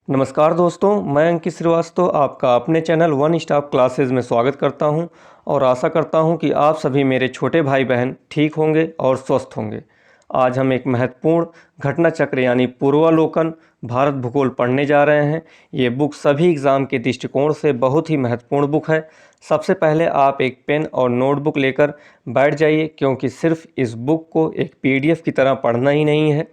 नमस्कार दोस्तों, मैं अंकित श्रीवास्तव आपका अपने चैनल वन स्टॉप क्लासेस में स्वागत करता हूं और आशा करता हूं कि आप सभी मेरे छोटे भाई बहन ठीक होंगे और स्वस्थ होंगे। आज हम एक महत्वपूर्ण घटना चक्र यानी पूर्वालोकन भारत भूगोल पढ़ने जा रहे हैं। ये बुक सभी एग्ज़ाम के दृष्टिकोण से बहुत ही महत्वपूर्ण बुक है। सबसे पहले आप एक पेन और नोटबुक लेकर बैठ जाइए, क्योंकि सिर्फ इस बुक को एक PDF की तरह पढ़ना ही नहीं है,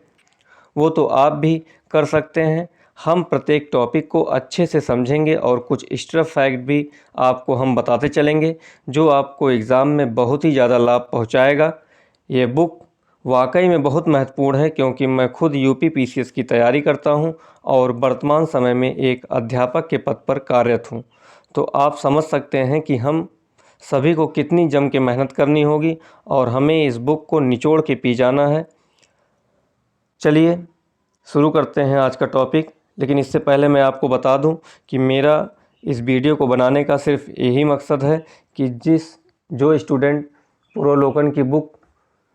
वो तो आप भी कर सकते हैं। हम प्रत्येक टॉपिक को अच्छे से समझेंगे और कुछ एक्स्ट्रा फैक्ट भी आपको हम बताते चलेंगे, जो आपको एग्ज़ाम में बहुत ही ज़्यादा लाभ पहुंचाएगा। ये बुक वाकई में बहुत महत्वपूर्ण है, क्योंकि मैं खुद UP PCS की तैयारी करता हूं और वर्तमान समय में एक अध्यापक के पद पर कार्यरत हूं। तो आप समझ सकते हैं कि हम सभी को कितनी जम के मेहनत करनी होगी और हमें इस बुक को निचोड़ के पी जाना है। चलिए शुरू करते हैं आज का टॉपिक। लेकिन इससे पहले मैं आपको बता दूं कि मेरा इस वीडियो को बनाने का सिर्फ यही मकसद है कि जो स्टूडेंट पूर्वालोकन की बुक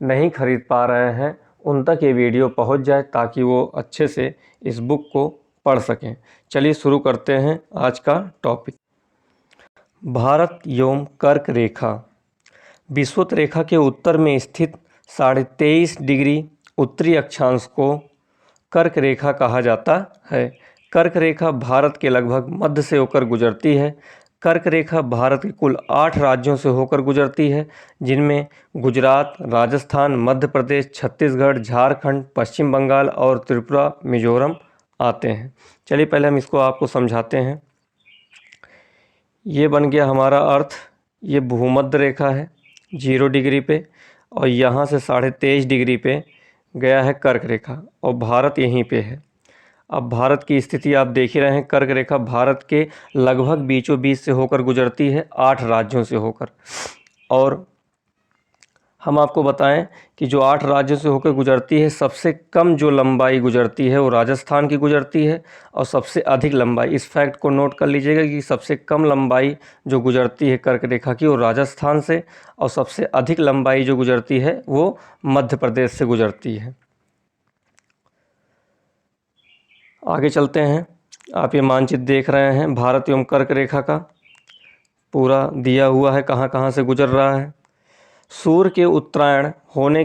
नहीं खरीद पा रहे हैं उन तक ये वीडियो पहुंच जाए, ताकि वो अच्छे से इस बुक को पढ़ सकें। चलिए शुरू करते हैं आज का टॉपिक। भारत एवं कर्क रेखा। विषुवत रेखा के उत्तर में स्थित 23.5 डिग्री उत्तरी अक्षांश को कर्क रेखा कहा जाता है। कर्क रेखा भारत के लगभग मध्य से होकर गुजरती है। कर्क रेखा भारत के कुल 8 राज्यों से होकर गुजरती है, जिनमें गुजरात, राजस्थान, मध्य प्रदेश, छत्तीसगढ़, झारखंड, पश्चिम बंगाल और त्रिपुरा, मिजोरम आते हैं। चलिए पहले हम इसको आपको समझाते हैं। ये बन गया हमारा अर्थ। ये भूमध्य रेखा है 0 डिग्री पे, और यहाँ से 23.5 डिग्री पे गया है कर्क रेखा, और भारत यहीं पे है। अब भारत की स्थिति आप देख ही रहे हैं। कर्क रेखा भारत के लगभग बीचों बीच से होकर गुजरती है, 8 राज्यों से होकर। और हम आपको बताएं कि जो 8 राज्यों से होकर गुजरती है, सबसे कम जो लंबाई गुजरती है वो राजस्थान की गुजरती है, और सबसे अधिक लंबाई, इस फैक्ट को नोट कर लीजिएगा कि सबसे कम लंबाई जो गुजरती है कर्क रेखा की वो राजस्थान से, और सबसे अधिक लंबाई जो गुजरती है वो मध्य प्रदेश से गुजरती है। आगे चलते हैं। आप ये मानचित्र देख रहे हैं भारत एवं कर्क रेखा का, पूरा दिया हुआ है कहाँ कहाँ से गुजर रहा है। सूर्य के उत्तरायण होने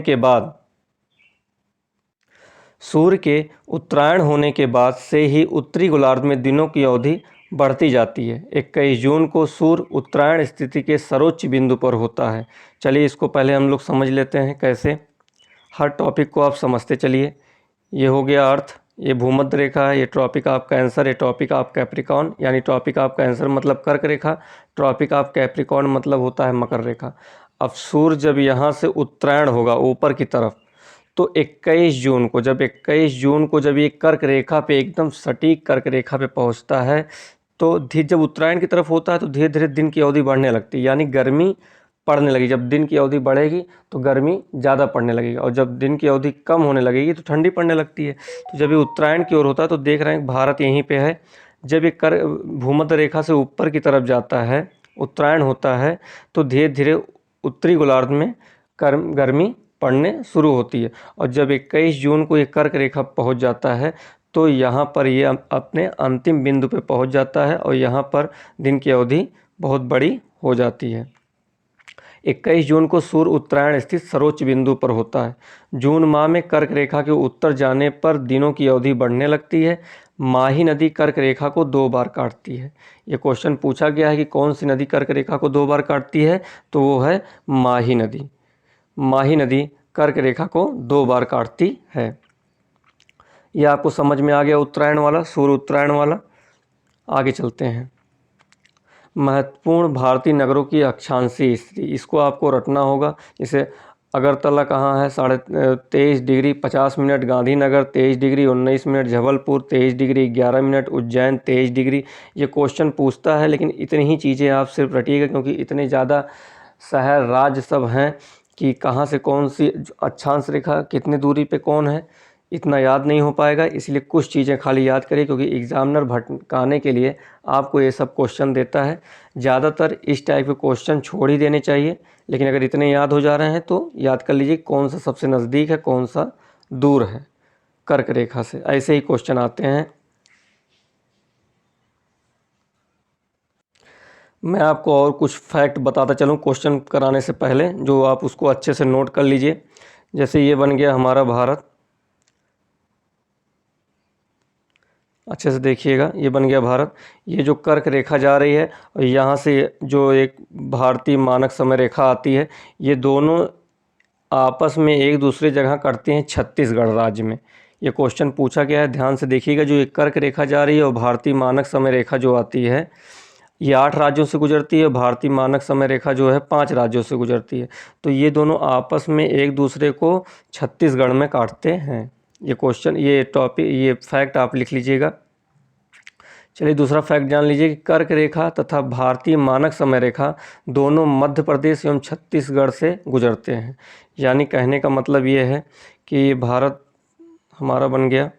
के बाद से ही उत्तरी गोलार्ध में दिनों की अवधि बढ़ती जाती है। 21 जून को सूर्य उत्तरायण स्थिति के सर्वोच्च बिंदु पर होता है। चलिए इसको पहले हम लोग समझ लेते हैं कैसे। हर टॉपिक को आप समझते चलिए। ये हो गया अर्थ, ये भूमध्य रेखा है, ये ट्रॉपिक ऑफ कैंसर, ये ट्रॉपिक ऑफ कैप्रिकॉर्न, यानी ट्रॉपिक ऑफ कैंसर मतलब कर्क रेखा, ट्रॉपिक ऑफ कैप्रिकॉर्न मतलब होता है मकर रेखा। अब सूर्य जब यहाँ से उत्तरायण होगा ऊपर की तरफ, तो 21 जून को जब ये कर्क रेखा पे, एकदम सटीक कर्क रेखा पे पहुँचता है, तो जब उत्तरायण की तरफ होता है तो धीरे धीरे दिन की अवधि बढ़ने लगती है, यानी गर्मी पड़ने लगी। जब दिन की अवधि बढ़ेगी तो गर्मी ज़्यादा पड़ने लगेगी, और जब दिन की अवधि कम होने लगेगी तो ठंडी पड़ने लगती है। तो जब ये उत्तरायण की ओर होता है तो देख रहे हैं भारत यहीं पे है। जब ये भूमध्य रेखा से ऊपर की तरफ जाता है, उत्तरायण होता है, तो धीरे धीरे उत्तरी गोलार्ध में गर्मी पड़ने शुरू होती है। और जब 21 जून को ये कर्क रेखा पहुंच जाता है, तो यहाँ पर ये अपने अंतिम बिंदु पे पहुंच जाता है, और यहाँ पर दिन की अवधि बहुत बड़ी हो जाती है। 21 जून को सूर्य उत्तरायण स्थित सर्वोच्च बिंदु पर होता है। जून माह में कर्क रेखा के उत्तर जाने पर दिनों की अवधि बढ़ने लगती है। माही नदी कर्क रेखा को 2 बार काटती है। ये क्वेश्चन पूछा गया है कि कौन सी नदी कर्क रेखा को 2 बार काटती है, तो वो है माही नदी। माही नदी कर्क रेखा को 2 बार काटती है। यह आपको समझ में आ गया उत्तरायण वाला, सूर्य उत्तरायण वाला। आगे चलते हैं। महत्वपूर्ण भारतीय नगरों की अक्षांशीय स्थिति, इसको आपको रटना होगा। जैसे अगरतला कहाँ है 23.5 degree 50 minute, Gandhinagar 23 degree 19 minute, Jabalpur 23 degree 11 minute, Ujjain 23 degree. ये क्वेश्चन पूछता है, लेकिन इतनी ही चीज़ें आप सिर्फ रटिएगा, क्योंकि इतने ज़्यादा शहर राज्य सब हैं कि कहाँ से कौन सी अक्षांश रेखा कितनी दूरी पे कौन है, इतना याद नहीं हो पाएगा। इसलिए कुछ चीज़ें खाली याद करिए, क्योंकि एग्जामिनर भटकाने के लिए आपको ये सब क्वेश्चन देता है। ज़्यादातर इस टाइप के क्वेश्चन छोड़ ही देने चाहिए, लेकिन अगर इतने याद हो जा रहे हैं तो याद कर लीजिए कौन सा सबसे नज़दीक है, कौन सा दूर है कर्क रेखा से। ऐसे ही क्वेश्चन आते हैं। मैं आपको और कुछ फैक्ट बताता चलूँ क्वेश्चन कराने से पहले, जो आप उसको अच्छे से नोट कर लीजिए। जैसे ये बन गया हमारा भारत, अच्छे से देखिएगा, ये बन गया भारत। ये जो कर्क रेखा जा रही है और यहाँ से जो एक भारतीय मानक समय रेखा आती है, ये दोनों आपस में एक दूसरे जगह कटते हैं छत्तीसगढ़ राज्य में। ये क्वेश्चन पूछा गया है, ध्यान से देखिएगा। जो एक कर्क रेखा जा रही है और भारतीय मानक समय रेखा जो आती है, ये 8 राज्यों से गुजरती है। भारतीय मानक समय रेखा जो है 5 राज्यों से गुजरती है। तो ये दोनों आपस में एक दूसरे को छत्तीसगढ़ में काटते हैं। ये क्वेश्चन, ये टॉपिक, ये फैक्ट आप लिख लीजिएगा। चलिए दूसरा फैक्ट जान लीजिए कि कर्क रेखा तथा भारतीय मानक समय रेखा दोनों मध्य प्रदेश एवं छत्तीसगढ़ से गुजरते हैं। यानी कहने का मतलब ये है कि भारत हमारा बन गया,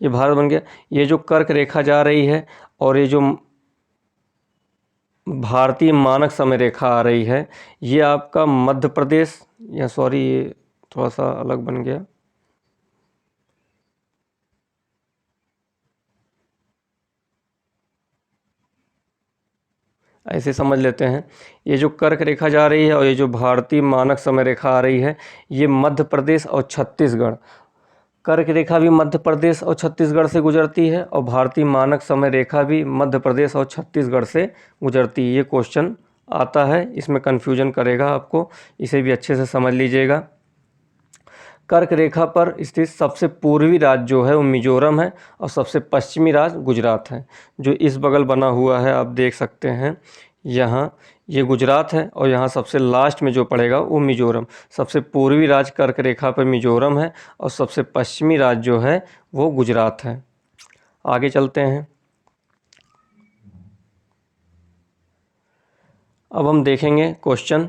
ये भारत बन गया। ये जो कर्क रेखा जा रही है और ये जो भारतीय मानक समय रेखा आ रही है, ये आपका मध्य प्रदेश, या सॉरी ये थोड़ा सा अलग बन गया, ऐसे समझ लेते हैं। ये जो कर्क रेखा जा रही है और ये जो भारतीय मानक समय रेखा आ रही है, ये मध्य प्रदेश और छत्तीसगढ़, कर्क रेखा भी मध्य प्रदेश और छत्तीसगढ़ से गुजरती है और भारतीय मानक समय रेखा भी मध्य प्रदेश और छत्तीसगढ़ से गुजरती है। ये क्वेश्चन आता है, इसमें कन्फ्यूजन करेगा आपको, इसे भी अच्छे से समझ लीजिएगा। कर्क रेखा पर स्थित सबसे पूर्वी राज्य जो है वो मिजोरम है और सबसे पश्चिमी राज्य गुजरात है। जो इस बगल बना हुआ है आप देख सकते हैं, यहाँ ये गुजरात है और यहाँ सबसे लास्ट में जो पड़ेगा वो मिजोरम। सबसे पूर्वी राज्य कर्क रेखा पर मिजोरम है और सबसे पश्चिमी राज्य जो है वो गुजरात है। आगे चलते हैं। अब हम देखेंगे क्वेश्चन,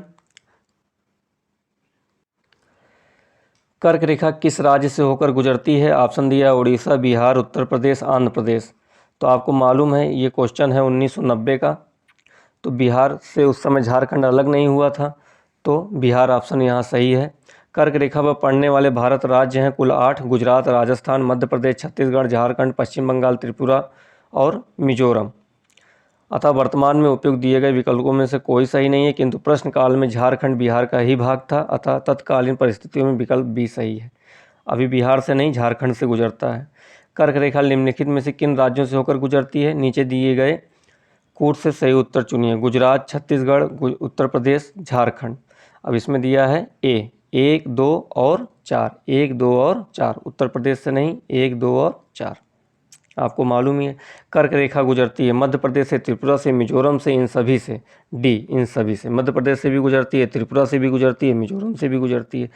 कर्क रेखा किस राज्य से होकर गुजरती है? ऑप्शन दिया उड़ीसा, बिहार, उत्तर प्रदेश, आंध्र प्रदेश। तो आपको मालूम है ये क्वेश्चन है 1990 का। तो बिहार से उस समय झारखंड अलग नहीं हुआ था, तो बिहार ऑप्शन यहाँ सही है। कर्क रेखा पर पड़ने वाले भारत राज्य हैं कुल 8: गुजरात, राजस्थान, मध्य प्रदेश, छत्तीसगढ़, झारखंड, पश्चिम बंगाल, त्रिपुरा और मिजोरम। अतः वर्तमान में उपयुक्त दिए गए विकल्पों में से कोई सही नहीं है, किंतु प्रश्न काल में झारखंड बिहार का ही भाग था, अतः तत्कालीन परिस्थितियों में विकल्प बी सही है। अभी बिहार से नहीं, झारखंड से गुजरता है। कर्क रेखा निम्नलिखित में से किन राज्यों से होकर गुजरती है? नीचे दिए गए कूट से सही उत्तर चुनिए। गुजरात, छत्तीसगढ़, उत्तर प्रदेश, झारखंड। अब इसमें दिया है ए, 1, 2 और 4, 1, 2 और 4। उत्तर प्रदेश से नहीं, 1, 2 और 4। आपको मालूम ही है। कर्क रेखा गुजरती है मध्य प्रदेश से, त्रिपुरा से, मिजोरम से, इन सभी से। डी, इन सभी से। मध्य प्रदेश से भी गुजरती है, त्रिपुरा से भी गुजरती है, मिजोरम से भी गुजरती है।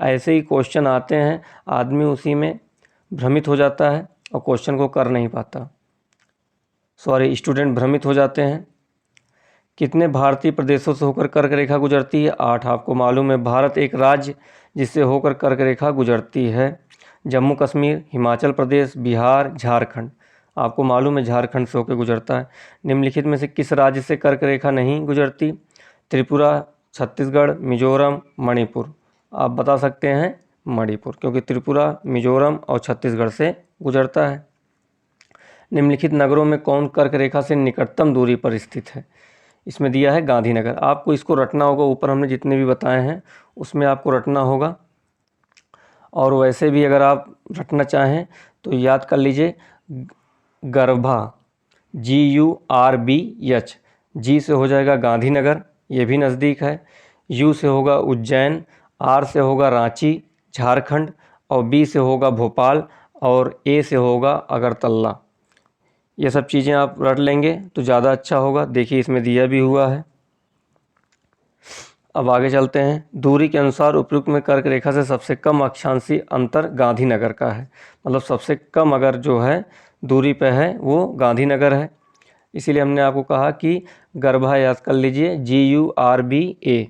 ऐसे ही क्वेश्चन आते हैं, आदमी उसी में भ्रमित हो जाता है और क्वेश्चन को कर नहीं पाता। सॉरी, स्टूडेंट भ्रमित हो जाते हैं। कितने भारतीय प्रदेशों से होकर कर्क रेखा गुजरती है? 8। आपको मालूम है भारत एक राज्य जिससे होकर कर्क रेखा गुजरती है। जम्मू कश्मीर, हिमाचल प्रदेश, बिहार, झारखंड। आपको मालूम है झारखंड से होकर गुजरता है। निम्नलिखित में से किस राज्य से कर्क रेखा नहीं गुजरती? त्रिपुरा, छत्तीसगढ़, मिजोरम, मणिपुर। आप बता सकते हैं मणिपुर, क्योंकि त्रिपुरा, मिजोरम और छत्तीसगढ़ से गुजरता है। निम्नलिखित नगरों में कौन कर्क रेखा से निकटतम दूरी पर स्थित है? इसमें दिया है गांधीनगर। आपको इसको रटना होगा, ऊपर हमने जितने भी बताए हैं उसमें आपको रटना होगा। और वैसे भी अगर आप रटना चाहें तो याद कर लीजिए, गरभा, GURBH। जी से हो जाएगा गांधीनगर, ये भी नज़दीक है। यू से होगा उज्जैन, आर से होगा रांची, झारखंड, और बी से होगा भोपाल, और ए से होगा अगरतला। ये सब चीज़ें आप रट लेंगे तो ज़्यादा अच्छा होगा। देखिए इसमें दिया भी हुआ है। अब आगे चलते हैं। दूरी के अनुसार उपयुक्त में कर्क रेखा से सबसे कम अक्षांशीय अंतर गांधीनगर का है। मतलब सबसे कम अगर जो है दूरी पे है वो गांधीनगर है। इसीलिए हमने आपको कहा कि गरभा याद कर लीजिए, GURBA।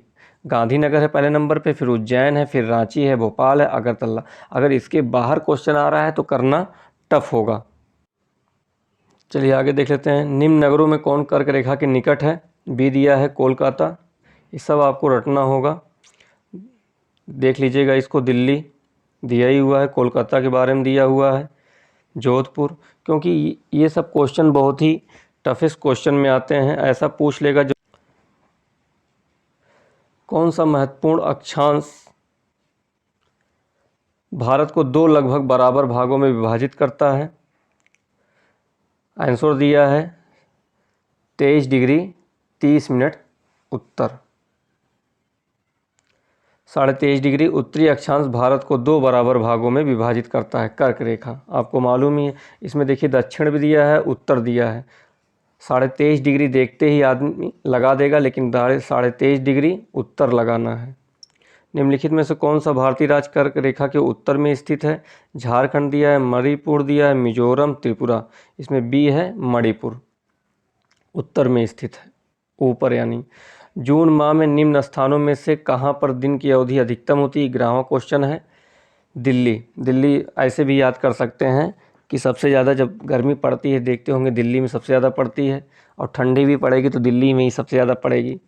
गांधीनगर है पहले नंबर पे, फिर उज्जैन है, फिर रांची है, भोपाल है, अगरतला। अगर इसके बाहर क्वेश्चन आ रहा है तो करना टफ होगा। चलिए आगे देख लेते हैं। निम्न नगरों में कौन कर्क रेखा के निकट है? बी दिया है कोलकाता। ये सब आपको रटना होगा, देख लीजिएगा इसको। दिल्ली दिया ही हुआ है, कोलकाता के बारे में दिया हुआ है, जोधपुर। क्योंकि ये सब क्वेश्चन बहुत ही टफेस्ट क्वेश्चन में आते हैं। ऐसा पूछ लेगा जो कौन सा महत्वपूर्ण अक्षांश भारत को दो लगभग बराबर भागों में विभाजित करता है? आंसर दिया है 23 डिग्री 30 मिनट उत्तर। 23.5 डिग्री उत्तरी अक्षांश भारत को दो बराबर भागों में विभाजित करता है, कर्क रेखा। आपको मालूम ही है, इसमें देखिए दक्षिण भी दिया है, उत्तर दिया है। 23.5 डिग्री देखते ही आदमी लगा देगा, लेकिन 23.5 डिग्री उत्तर लगाना है। निम्नलिखित में से कौन सा भारतीय राज्य कर्क रेखा के उत्तर में स्थित है? झारखंड दिया है, मणिपुर दिया है, मिजोरम, त्रिपुरा। इसमें बी है मणिपुर, उत्तर में स्थित है, ऊपर यानी। जून माह में निम्न स्थानों में से कहाँ पर दिन की अवधि अधिकतम होती है? 11वां क्वेश्चन है। दिल्ली ऐसे भी याद कर सकते हैं कि सबसे ज़्यादा जब गर्मी पड़ती है, देखते होंगे दिल्ली में सबसे ज़्यादा पड़ती है, और ठंडी भी पड़ेगी तो दिल्ली में ही सबसे ज़्यादा पड़ेगी,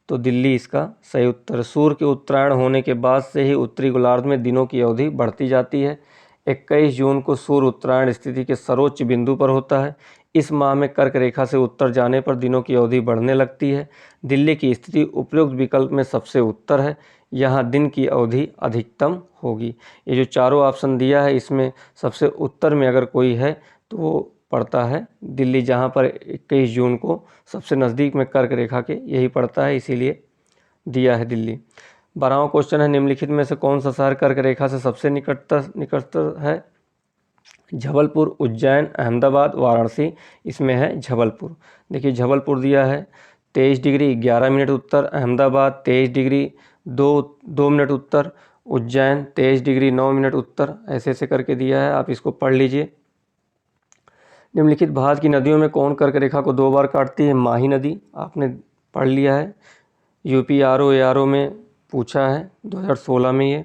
तो दिल्ली इसका सही उत्तर है। सूर्य के उत्तरायण होने के बाद से ही उत्तरी गोलार्ध में दिनों की अवधि बढ़ती जाती है। 21 जून को सूर्य उत्तरायण स्थिति के सर्वोच्च बिंदु पर होता है। इस माह में कर्क रेखा से उत्तर जाने पर दिनों की अवधि बढ़ने लगती है। दिल्ली की स्थिति उपरोक्त विकल्प में सबसे उत्तर है, यहाँ दिन की अवधि अधिकतम होगी। ये जो चारों ऑप्शन दिया है, इसमें सबसे उत्तर में अगर कोई है तो वो पड़ता है दिल्ली, जहाँ पर 21 जून को सबसे नज़दीक में कर्क रेखा के यही पड़ता है, इसीलिए दिया है दिल्ली। 12वां क्वेश्चन है, निम्नलिखित में से कौन सा शहर कर्क रेखा से सबसे निकटतर है? जबलपुर, उज्जैन, अहमदाबाद, वाराणसी। इसमें है जबलपुर। देखिए जबलपुर दिया है 23 डिग्री 11 मिनट उत्तर, अहमदाबाद 23 डिग्री 2 मिनट उत्तर, उज्जैन 23 डिग्री 9 मिनट उत्तर। ऐसे ऐसे करके दिया है, आप इसको पढ़ लीजिए। निम्नलिखित भारत की नदियों में कौन कर्क रेखा को 2 बार काटती है? माही नदी, आपने पढ़ लिया है, यूपी आरओ में पूछा है 2016 में। ये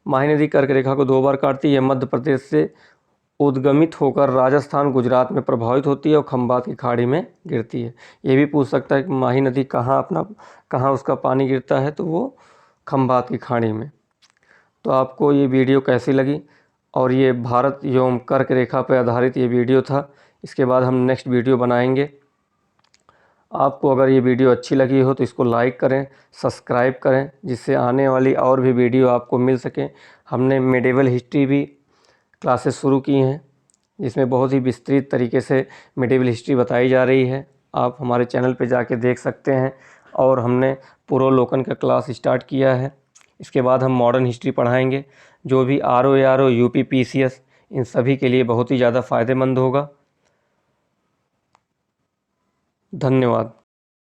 माही नदी कर्क रेखा को 2 बार काटती है। मध्य प्रदेश से उद्गमित होकर राजस्थान, गुजरात में प्रभावित होती है और खंबात की खाड़ी में गिरती है। ये भी पूछ सकता है कि माही नदी कहाँ उसका पानी गिरता है, तो वो खंबात की खाड़ी में। तो आपको ये वीडियो कैसी लगी? और ये भारत एवं कर्क रेखा पर आधारित ये वीडियो था। इसके बाद हम नेक्स्ट वीडियो बनाएंगे। आपको अगर ये वीडियो अच्छी लगी हो तो इसको लाइक करें, सब्सक्राइब करें, जिससे आने वाली और भी वीडियो आपको मिल सकें। हमने मेडिवल हिस्ट्री भी क्लासेस शुरू की हैं, जिसमें बहुत ही विस्तृत तरीके से मेडिवल हिस्ट्री बताई जा रही है। आप हमारे चैनल पर जाके देख सकते हैं। और हमने पुरोलोकन का क्लास स्टार्ट किया है। इसके बाद हम मॉडर्न हिस्ट्री पढ़ाएंगे, जो भी आरओ, यूपी, पीसीएस, इन सभी के लिए बहुत ही ज़्यादा फ़ायदेमंद होगा। धन्यवाद।